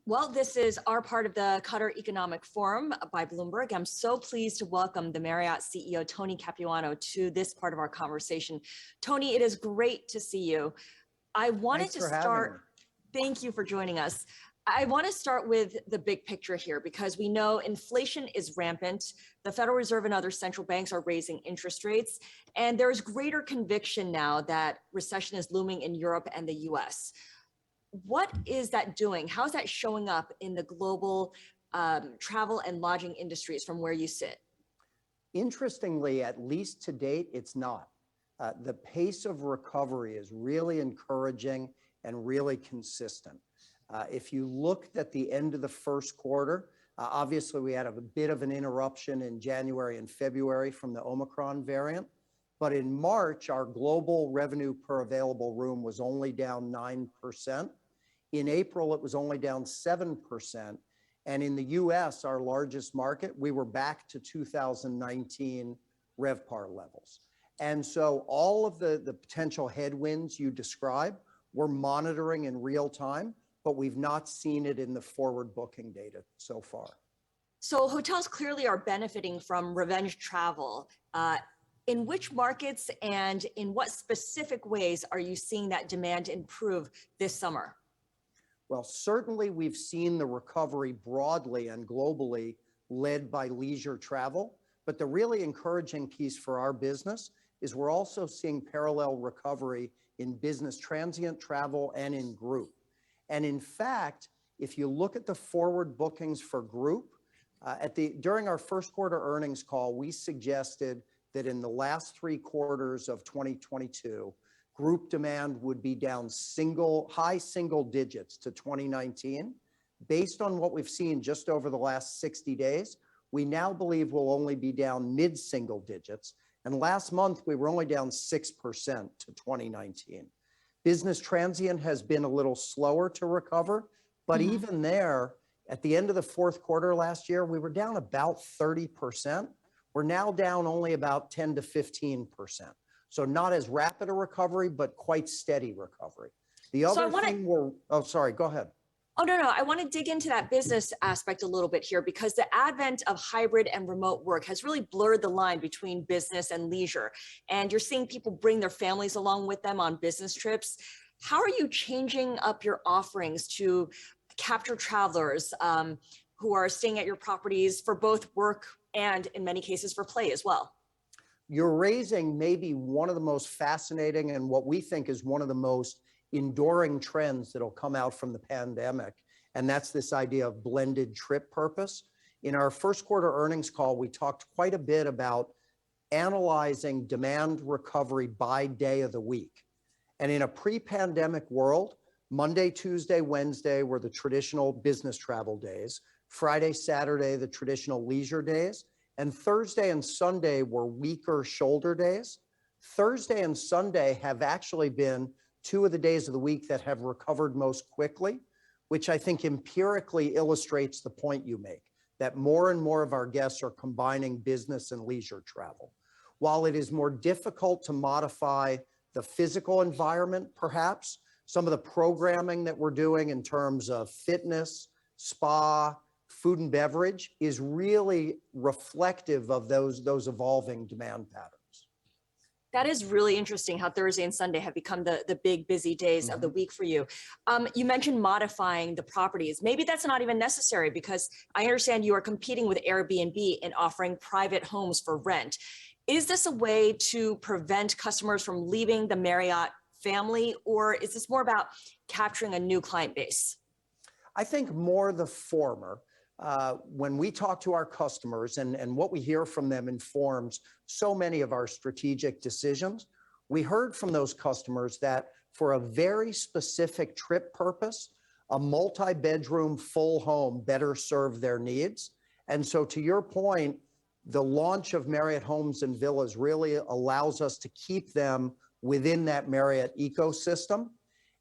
Well, this is our part of the Qatar Economic Forum by Bloomberg. I'm so pleased to welcome the Marriott CEO, Tony Capuano, to this part of our conversation. Tony, it is great to see you. I wanted Thanks to for having me. thank you for joining us. I want to start with the big picture here because we know inflation is rampant. The Federal Reserve and other central banks are raising interest rates, and there is greater conviction now that recession is looming in Europe and the US. What is that doing? How is that showing up in the global travel and lodging industries from where you sit? Interestingly, at least to date, it's not. The pace of recovery is really encouraging and really consistent. If you looked at the end of the first quarter, obviously we had a bit of an interruption in January and February from the Omicron variant. But in March, our global revenue per available room was only down 9%. In April, it was only down 7%. And in the US, our largest market, we were back to 2019 RevPAR levels. And so all of the potential headwinds you describe, we're monitoring in real time, but we've not seen it in the forward booking data so far. So hotels clearly are benefiting from revenge travel. In which markets and in what specific ways are you seeing that demand improve this summer? Well, certainly we've seen the recovery broadly and globally led by leisure travel. But the really encouraging piece for our business is we're also seeing parallel recovery in business transient travel and in group. And in fact, if you look at the forward bookings for group, during our first quarter earnings call, we suggested that in the last 3 quarters of 2022, group demand would be down high single digits to 2019. Based on what we've seen just over the last 60 days, we now believe we'll only be down mid-single digits. And last month, we were only down 6% to 2019. Business transient has been a little slower to recover, but even there, at the end of the fourth quarter last year, we were down about 30%. We're now down only about 10 to 15%. So not as rapid a recovery, but quite steady recovery. The other thing sorry, go ahead. Oh, no. I want to dig into that business aspect a little bit here because the advent of hybrid and remote work has really blurred the line between business and leisure. And you're seeing people bring their families along with them on business trips. How are you changing up your offerings to capture travelers who are staying at your properties for both work and in many cases for play as well? You're raising maybe one of the most fascinating and what we think is one of the most enduring trends that'll come out from the pandemic. And that's this idea of blended trip purpose. In our first quarter earnings call, we talked quite a bit about analyzing demand recovery by day of the week. And in a pre-pandemic world, Monday, Tuesday, Wednesday were the traditional business travel days. Friday, Saturday, the traditional leisure days. And Thursday and Sunday were weaker shoulder days. Thursday and Sunday have actually been 2 of the days of the week that have recovered most quickly, which I think empirically illustrates the point you make, that more and more of our guests are combining business and leisure travel. While it is more difficult to modify the physical environment, perhaps, some of the programming that we're doing in terms of fitness, spa, food and beverage is really reflective of those evolving demand patterns. That is really interesting how Thursday and Sunday have become the big busy days of the week for you. You mentioned modifying the properties. Maybe that's not even necessary because I understand you are competing with Airbnb in offering private homes for rent. Is this a way to prevent customers from leaving the Marriott family, or is this more about capturing a new client base? I think more the former. When we talk to our customers and what we hear from them informs so many of our strategic decisions, we heard from those customers that for a very specific trip purpose, a multi-bedroom full home better served their needs. And so to your point, the launch of Marriott Homes and Villas really allows us to keep them within that Marriott ecosystem.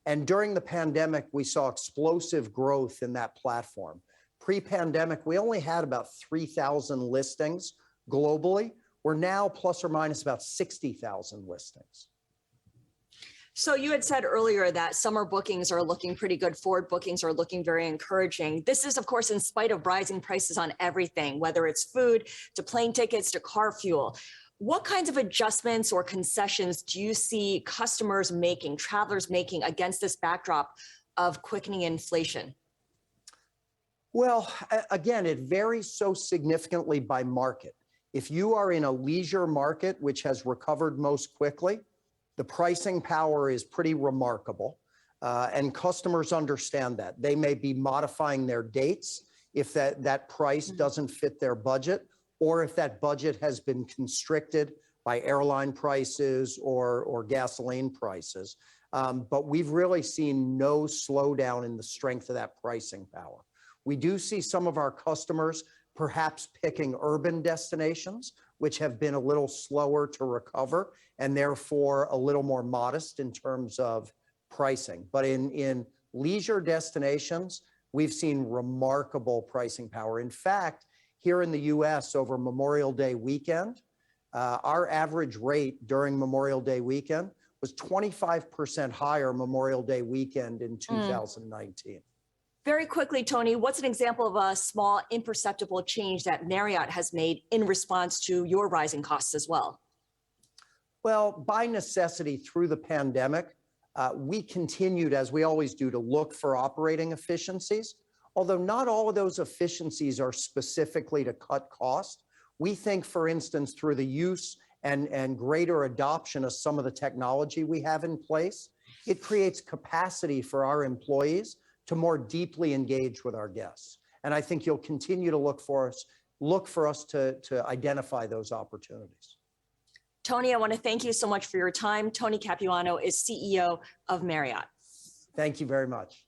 And during the pandemic, we saw explosive growth in that platform. Pre-pandemic, we only had about 3,000 listings globally. We're now plus or minus about 60,000 listings. So you had said earlier that summer bookings are looking pretty good. Forward bookings are looking very encouraging. This is, of course, in spite of rising prices on everything, whether it's food to plane tickets to car fuel. What kinds of adjustments or concessions do you see customers making, travelers making against this backdrop of quickening inflation? Well, again, it varies so significantly by market. If you are in a leisure market, which has recovered most quickly, the pricing power is pretty remarkable. And customers understand that. They may be modifying their dates if that price doesn't fit their budget, or if that budget has been constricted by airline prices or gasoline prices. But we've really seen no slowdown in the strength of that pricing power. We do see some of our customers perhaps picking urban destinations, which have been a little slower to recover and therefore a little more modest in terms of pricing. But in leisure destinations, we've seen remarkable pricing power. In fact, here in the US over Memorial Day weekend, our average rate during Memorial Day weekend was 25% higher Memorial Day weekend in 2019. Very quickly, Tony, what's an example of a small, imperceptible change that Marriott has made in response to your rising costs as well? Well, by necessity through the pandemic, we continued, as we always do, to look for operating efficiencies. Although not all of those efficiencies are specifically to cut cost. We think, for instance, through the use and greater adoption of some of the technology we have in place, it creates capacity for our employees to more deeply engage with our guests. And I think you'll continue to look for us to identify those opportunities. Tony, I want to thank you so much for your time. Tony Capuano is CEO of Marriott. Thank you very much.